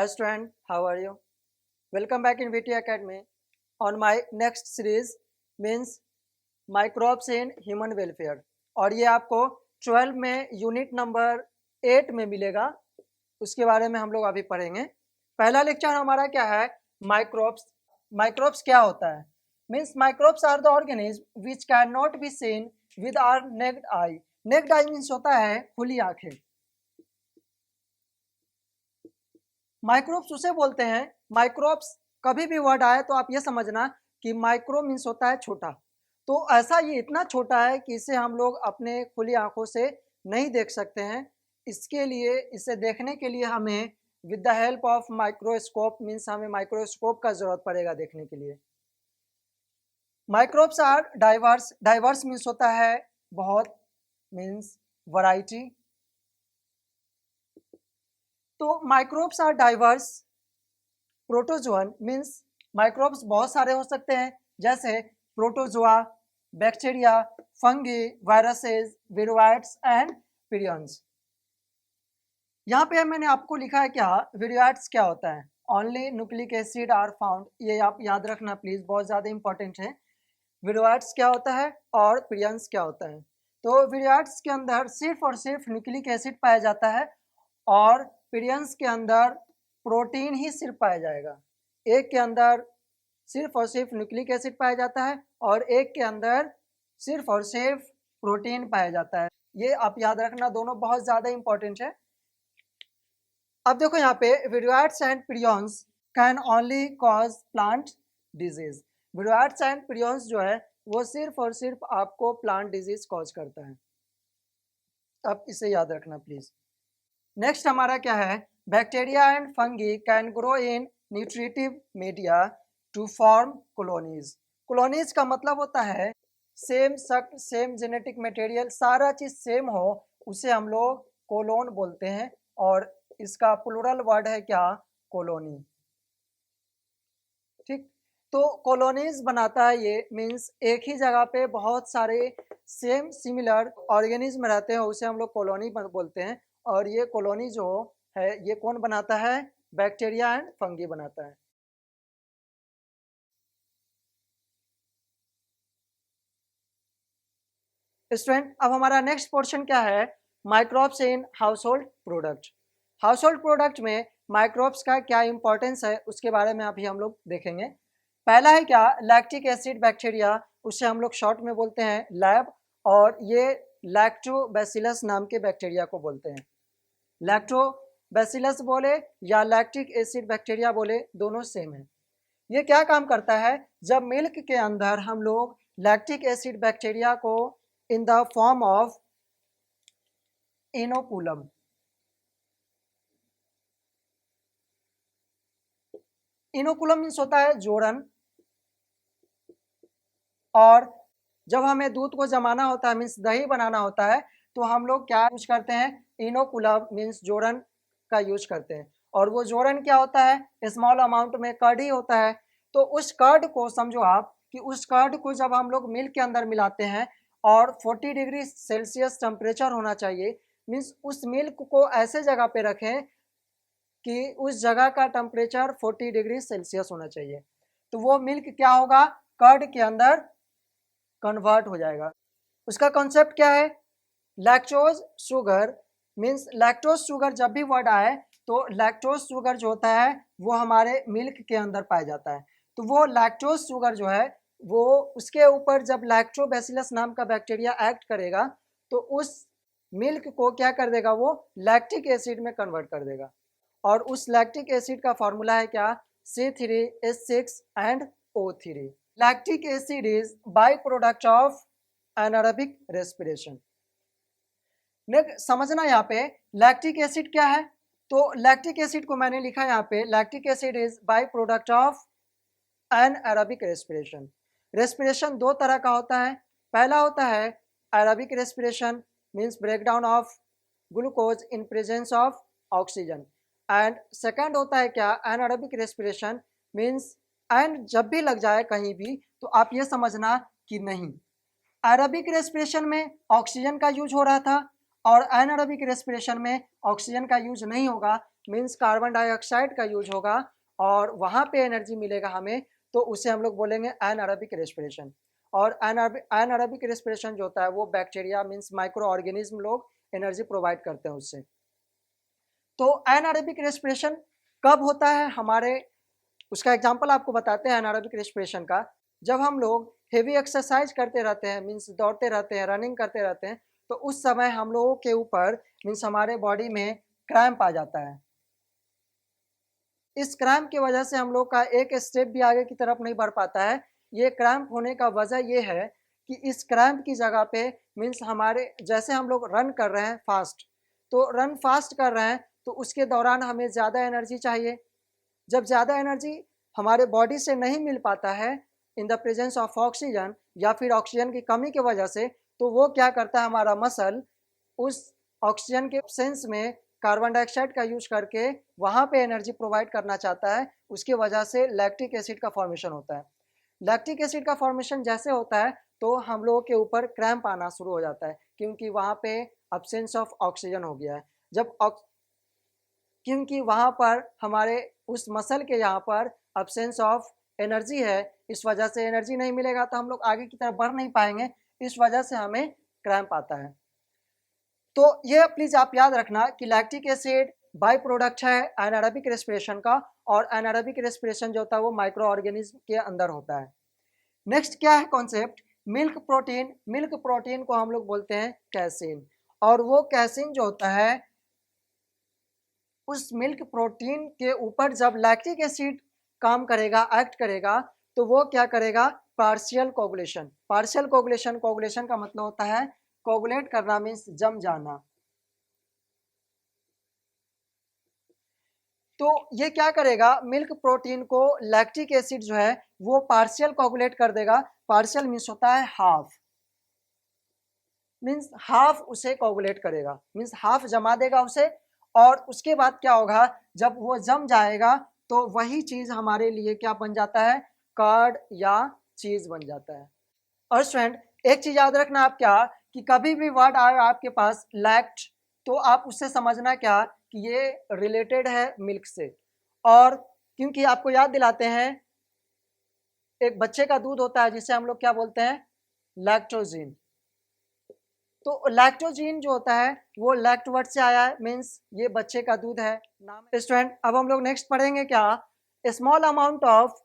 Hi student, how are you? Welcome back in VT Academy. On my next series means microbes in human welfare और ये आपको 12 में unit number 8 में मिलेगा। उसके बारे में हम लोग अभी पढ़ेंगे। पहला लेक्चर हमारा क्या है? माइक्रोब्स। माइक्रोब्स क्या होता है? Means microbes are the organism which can not be seen with our naked eye. Naked eye means होता है खुली आंखें। माइक्रोब्स उसे बोलते हैं, माइक्रोब्स कभी भी वर्ड आए तो आप ये समझना कि माइक्रो मीन्स होता है छोटा। तो ऐसा ये इतना छोटा है कि इसे हम लोग अपने खुली आंखों से नहीं देख सकते हैं। इसके लिए इसे देखने के लिए हमें with the help of microscope means हमें माइक्रोस्कोप का जरूरत पड़ेगा देखने के लिए। Microbes are diverse. Diverse means होता है बहुत, मीन्स वैरायटी। तो microbes are diverse. Protozoan means microbes बहुत सारे हो सकते हैं, जैसे protozoa, bacteria, fungi, viruses, viroids and prions. यहाँ पे मैंने आपको लिखा है क्या, विरोइड्स क्या होता है? Only nucleic acid are found. ये आप याद रखना प्लीज, बहुत ज़्यादा इंपॉर्टेंट है। विरोइड्स क्या होता है और प्रियंस क्या होता है? तो विरोइड्स के अंदर सिर्फ और सिर्फ न्यूक्लिक एसिड पाया जाता है और प्रियंस के अंदर प्रोटीन ही सिर्फ पाया जाएगा। एक के अंदर सिर्फ और सिर्फ न्यूक्लिक एसिड पाया जाता है और एक के अंदर सिर्फ और सिर्फ प्रोटीन पाया जाता है। ये आप याद रखना, दोनों बहुत ज़्यादा इंपॉर्टेंट है। अब देखो यहाँ पे viroids and prions can only cause plant disease. Viroids and prions जो है वो सिर्फ और सिर्फ आपको प्लांट डिजीज कॉज करता है। अब इसे याद रखना प्लीज। नेक्स्ट हमारा क्या है, bacteria and fungi can grow in nutritive media to form colonies. Colonies का मतलब होता है सेम सख्त, सेम जेनेटिक मटेरियल, सारा चीज सेम हो, उसे हम लोग कोलोन बोलते हैं और इसका प्लूरल वर्ड है क्या, कॉलोनी। ठीक, तो कॉलोनीज बनाता है ये, मीन्स एक ही जगह पे बहुत सारे सेम सिमिलर ऑर्गेनिज्म रहते हैं, उसे हम लोग कॉलोनी बोलते हैं। और ये कॉलोनी जो है ये कौन बनाता है, बैक्टीरिया एंड फंगी बनाता है। स्टूडेंट अब हमारा नेक्स्ट पोर्शन क्या है, microbes in house hold product. House hold product में माइक्रोब्स का क्या इंपॉर्टेंस है उसके बारे में अभी हम लोग देखेंगे। पहला है क्या, लैक्टिक एसिड बैक्टीरिया, उसे हम लोग शॉर्ट में बोलते हैं लैब, और ये लैक्टोबैसिलस नाम के बैक्टीरिया को बोलते हैं। लैक्टोबैसिलस बोले या लैक्टिक एसिड बैक्टीरिया बोले, दोनों सेम है। ये क्या काम करता है, जब मिल्क के अंदर हम लोग लैक्टिक एसिड बैक्टीरिया को in the form of inoculum, inoculum means होता है जोड़न, और जब हमें दूध को जमाना होता है मीन्स दही बनाना होता है तो हम लोग क्या यूज करते हैं, इनोकुलम मीन्स जोड़न का यूज करते हैं। और वो जोड़न क्या होता है, स्मॉल अमाउंट में कर्ड ही होता है। तो उस कर्ड को समझो आप कि उस कर्ड को जब हम लोग मिल्क के अंदर मिलाते हैं और 40 डिग्री सेल्सियस टेम्परेचर होना चाहिए, मीन्स उस मिल्क को ऐसे जगह पे रखें कि उस जगह का टेम्परेचर 40 डिग्री सेल्सियस होना चाहिए। तो वो मिल्क क्या होगा, कर्ड के अंदर कन्वर्ट हो जाएगा। उसका कॉन्सेप्ट क्या है, lactose sugar, means lactose sugar जब भी वर्ड आए तो लैक्टोज शुगर जो होता है वो हमारे मिल्क के अंदर पाया जाता है। तो वो लैक्टोज शुगर जो है वो उसके ऊपर जब लैक्टोबैसिलस नाम का बैक्टीरिया एक्ट करेगा तो उस मिल्क को क्या कर देगा, वो लैक्टिक एसिड में कन्वर्ट कर देगा। और उस लैक्टिक एसिड का फॉर्मूला है क्या, C3H6 and O3। Lactic acid is by product of anaerobic respiration. समझना यहाँ पे लैक्टिक एसिड क्या है, तो लैक्टिक एसिड को मैंने लिखा यहाँ पे, lactic acid is by product of anaerobic respiration. Respiration दो तरह का होता है, पहला होता है aerobic respiration means breakdown of glucose in presence of oxygen, and second होता है क्या, एनारोबिक रेस्पिरेशन मीन्स, एंड जब भी लग जाए कहीं भी तो आप ये समझना कि नहीं, एरोबिक रेस्पिरेशन में ऑक्सीजन का यूज हो रहा था और एनारोबिक रेस्पिरेशन में ऑक्सीजन का यूज नहीं होगा, मीन्स कार्बन डाइऑक्साइड का यूज होगा और वहाँ पे एनर्जी मिलेगा हमें, तो उसे हम लोग बोलेंगे एनारोबिक रेस्पिरेशन। और एनारोबिक रेस्पिरेशन जो होता है वो बैक्टीरिया मीन्स माइक्रो ऑर्गेनिज्म लोग एनर्जी प्रोवाइड करते हैं उससे। तो एनारोबिक रेस्पिरेशन कब होता है हमारे, उसका एग्जांपल आपको बताते हैं एनारोबिक रेस्पिरेशन का। जब हम लोग हेवी एक्सरसाइज करते रहते हैं, मीन्स दौड़ते रहते हैं, रनिंग करते रहते हैं, तो उस समय हम लोगों के ऊपर मीन्स हमारे बॉडी में क्रैम्प आ जाता है। इस क्रैम्प की वजह से हम लोग का एक स्टेप भी आगे की तरफ नहीं बढ़ पाता है। ये क्रैम्प होने का वजह ये है कि इस क्रैम्प की जगह पे मीन्स हमारे जैसे हम लोग रन कर रहे हैं फास्ट, तो रन फास्ट कर रहे हैं तो उसके दौरान हमें ज़्यादा एनर्जी चाहिए। जब ज़्यादा एनर्जी हमारे बॉडी से नहीं मिल पाता है in the presence of oxygen या फिर ऑक्सीजन की कमी की वजह से, तो वो क्या करता है हमारा मसल उस ऑक्सीजन के एब्सेंस में कार्बन डाइऑक्साइड का यूज करके वहाँ पे एनर्जी प्रोवाइड करना चाहता है। उसकी वजह से लैक्टिक एसिड का फॉर्मेशन होता है। लैक्टिक एसिड का फॉर्मेशन जैसे होता है तो हम लोगों के ऊपर क्रैम्प आना शुरू हो जाता है, क्योंकि वहाँ पे एब्सेंस ऑफ ऑक्सीजन हो गया है। जब क्योंकि वहाँ पर हमारे उस मसल के यहाँ पर एब्सेंस ऑफ एनर्जी है, इस वजह से एनर्जी नहीं मिलेगा तो हम लोग आगे की तरफ बढ़ नहीं पाएंगे, इस वजह से हमें क्रैम्प आता है। तो ये प्लीज़ आप याद रखना कि लैक्टिक एसिड बाई प्रोडक्ट है एनारोबिक रेस्पिरेशन का, और एनारोबिक रेस्पिरेशन जो होता है वो माइक्रो ऑर्गेनिज्म के अंदर होता है। नेक्स्ट क्या है concept, milk protein. Milk protein को हम लोग बोलते हैं कैसीन, और वो कैसीन जो होता है उस मिल्क प्रोटीन के ऊपर जब लैक्टिक एसिड काम करेगा, एक्ट करेगा, तो वो क्या करेगा, partial coagulation. Partial coagulation, coagulation का मतलब होता है कोगुलेट करना, मीन्स जम जाना। तो ये क्या करेगा, मिल्क प्रोटीन को लैक्टिक एसिड जो है वो पार्शियल कोगुलेट कर देगा। पार्शियल मीन्स होता है हाफ, मीन्स हाफ उसे कोगुलेट करेगा, मीन्स हाफ जमा देगा उसे। और उसके बाद क्या होगा, जब वो जम जाएगा तो वही चीज़ हमारे लिए क्या बन जाता है, कर्ड या चीज़ बन जाता है। और स्टूडेंट एक चीज़ याद रखना आप क्या, कि कभी भी वर्ड आए आपके पास लैक्ट, तो आप उससे समझना क्या कि ये रिलेटेड है मिल्क से। और क्योंकि आपको याद दिलाते हैं एक बच्चे का दूध होता है जिसे हम लोग क्या बोलते हैं, लैक्टोजीन। तो लैक्टोजीन जो होता है वो लैक्ट वर्ड से आया है, मीन्स ये बच्चे का दूध है नाम। स्टूडेंट अब हम लोग नेक्स्ट पढ़ेंगे क्या, small amount of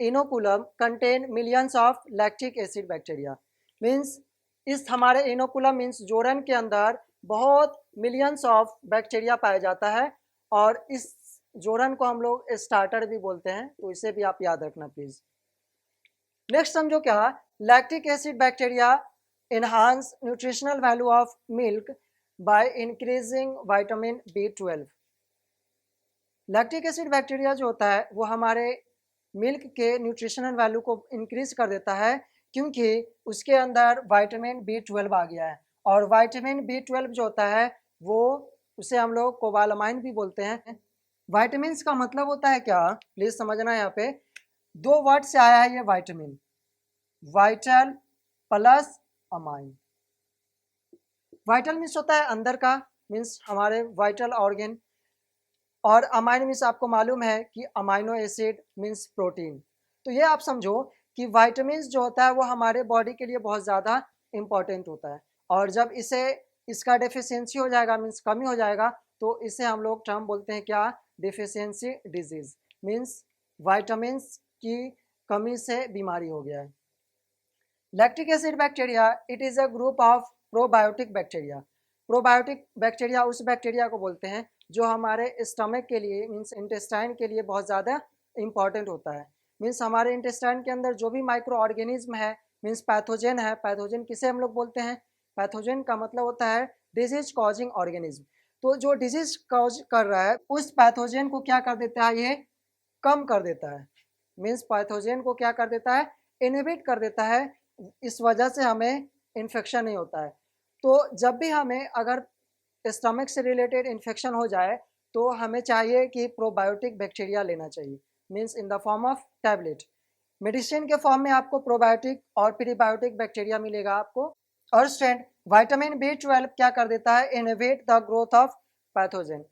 inoculum contain millions of lactic acid bacteria. Means इस हमारे इनोकुलम मीन्स जोड़न के अंदर बहुत मिलियंस ऑफ बैक्टीरिया पाया जाता है, और इस जोड़न को हम लोग स्टार्टर भी बोलते हैं, तो इसे भी आप याद रखना प्लीज। नेक्स्ट समझो क्या, lactic acid bacteria enhance nutritional value of milk by increasing vitamin B12। Lactic acid bacteria जो होता है वो हमारे मिल्क के न्यूट्रिशनल वैल्यू को इंक्रीज कर देता है, क्योंकि उसके अंदर विटामिन B12 आ गया है। और विटामिन B12 जो होता है वो उसे हम लोग कोबालामाइन भी बोलते हैं। विटामिन का मतलब होता है क्या, प्लीज समझना, यहाँ पे दो वर्ड से आया है ये vitamin, vital plus amine. Vital means होता है अंदर का, मीन्स हमारे वाइटल ऑर्गन, और अमाइन मीन्स आपको मालूम है कि अमाइनो एसिड मीन्स प्रोटीन। तो ये आप समझो कि वाइटामिन जो होता है वो हमारे बॉडी के लिए बहुत ज़्यादा इम्पॉर्टेंट होता है, और जब इसका डेफिशिएंसी हो जाएगा मीन्स कमी हो जाएगा, तो इसे हम लोग टर्म बोलते हैं क्या, डिफिशियंसी डिजीज, मीन्स वाइटामिन की कमी से बीमारी हो गया है। Lactic acid bacteria it is a group of probiotic bacteria. Probiotic bacteria उस बैक्टीरिया को बोलते हैं जो हमारे स्टमक के लिए मीन्स इंटेस्टाइन के लिए बहुत ज़्यादा इंपॉर्टेंट होता है। मीन्स हमारे इंटेस्टाइन के अंदर जो भी माइक्रो ऑर्गेनिज्म है मीन्स पैथोजन है, पैथोजन किसे हम लोग बोलते हैं, पैथोजन का मतलब होता है डिजीज कॉजिंग ऑर्गेनिज्म। तो जो डिजीज कॉज कर रहा है उस पैथोजन को क्या कर देता है, ये कम कर देता है, मीन्स पैथोजन को क्या कर देता है, इनहिबिट कर देता है। इस वजह से हमें इन्फेक्शन नहीं होता है। तो जब भी हमें अगर स्टमक से रिलेटेड इन्फेक्शन हो जाए तो हमें चाहिए कि प्रोबायोटिक बैक्टीरिया लेना चाहिए, means in the form of tablet. Medicine के फॉर्म में आपको प्रोबायोटिक और प्रीबायोटिक बैक्टीरिया मिलेगा आपको। और स्टूडेंट विटामिन B12 क्या कर देता है, inhibit the growth of pathogen.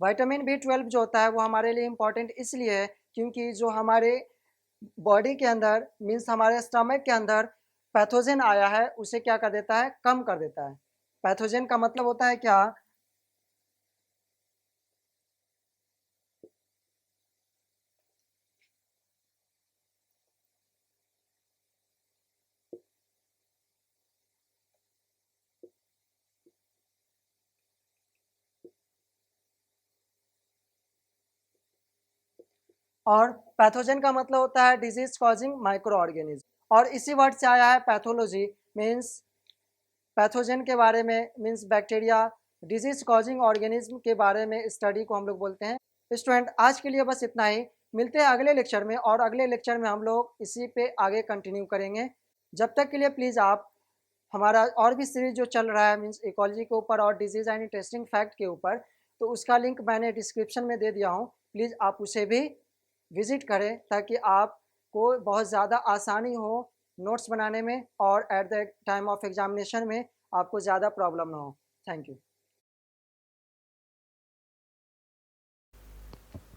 Vitamin B12 जो होता है वो हमारे लिए इम्पॉर्टेंट इसलिए है क्योंकि जो हमारे बॉडी के अंदर मीन्स हमारे स्टमक के अंदर पैथोजन आया है उसे क्या कर देता है, कम कर देता है। पैथोजन का मतलब होता है क्या, और पैथोजन का मतलब होता है डिजीज कॉजिंग माइक्रो ऑर्गेनिज्म। और इसी वर्ड से आया है पैथोलॉजी, मीन्स पैथोजन के बारे में, means bacteria, disease causing organism के बारे में स्टडी को हम लोग बोलते हैं। स्टूडेंट आज के लिए बस इतना ही, मिलते हैं अगले लेक्चर में, और अगले लेक्चर में हम लोग इसी पे आगे कंटिन्यू करेंगे। जब तक के लिए प्लीज़ आप हमारा और भी सीरीज जो चल रहा है मीन्स इकोलॉजी के ऊपर और डिजीज़ एंड इंटरेस्टिंग फैक्ट के ऊपर, तो उसका लिंक मैंने डिस्क्रिप्शन में दे दिया हूँ, प्लीज़ आप उसे भी विज़िट करें ताकि आपको बहुत ज़्यादा आसानी हो नोट्स बनाने में और at the time of examination में आपको ज़्यादा प्रॉब्लम ना हो। Thank you.